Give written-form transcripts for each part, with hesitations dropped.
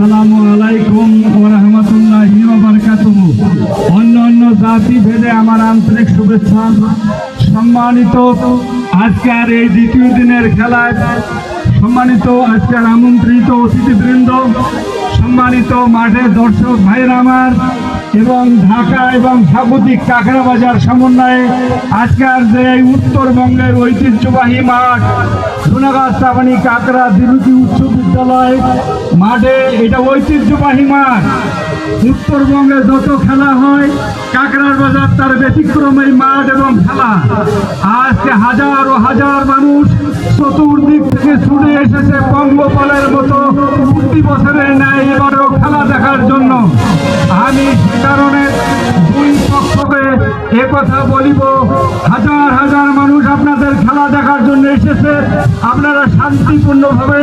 আসসালামু আলাইকুম ওয়া রাহমাতুল্লাহি ওয়া বারাকাতুহু। অন্যান্য জাতি ভেদে আমার আন্তরিক শুভেচ্ছা। সম্মানিত আজকের এই দ্বিতীয় দিনের খেলায় সম্মানিত আজকের আমন্ত্রিত অতিথিবৃন্দ, সম্মানিত মাঠের দর্শক ভাইরা আমার এবং ঢাকা এবং স্বাগতিক কাঁকড়াবাজার সমন্বয়ে আজকের যে উত্তরবঙ্গের ঐতিহ্যবাহী মাঠ সোনাগাছ চাপানি কাঁকড়া দ্বিমুখী উচ্চ বিদ্যালয় মাঠে, এটা ঐতিহ্যবাহী মাঠ। উত্তরবঙ্গে যত খেলা হয় কাঁকড়ার বাজার তার ব্যতিক্রম এই মাঠ এবং খেলা। আজকে হাজার ও হাজার মানুষ চতুর্দিক থেকে ছুটে এসেছে পঙ্গপালের মতো প্রতি বছরের ন্যায় এবারেও খেলা দেখার জন্য। আমি সে কারণে দুই পক্ষকে একথা বলিব, হাজার হাজার মানুষ আপনাদের খেলা দেখার জন্য এসেছে। আপনারা শান্তিপূর্ণভাবে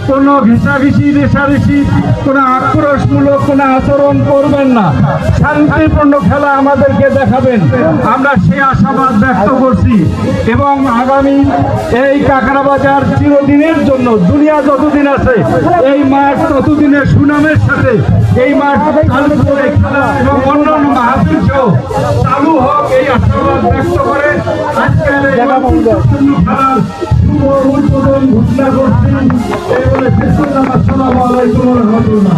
কোনো ঘেঁষাঘেঁষি রেষারেষি কোনো আক্রোশমূলক কোনো আচরণ করবেন না, শান্তিপূর্ণ খেলা আমাদেরকে দেখাবেন, আমরা সে আশাবাদ ব্যক্ত করছি। এবং আগামী এই কাঁকড়াবাজার চিরদিনের জন্য, দুনিয়া যতদিন আছে এই মাঠ ততদিনের সুনামের সাথে এই মাঠ চালু করে খেলা এবং অন্যান্য মাহফিল চালু হোক এই আশাবাদ ব্যক্ত করে আজকের খেলার শুভ উদ্বোধন ঘোষণা করছি। এই বলে আসসালামু আলাইকুম ওয়া রাহমাতুল্লাহ।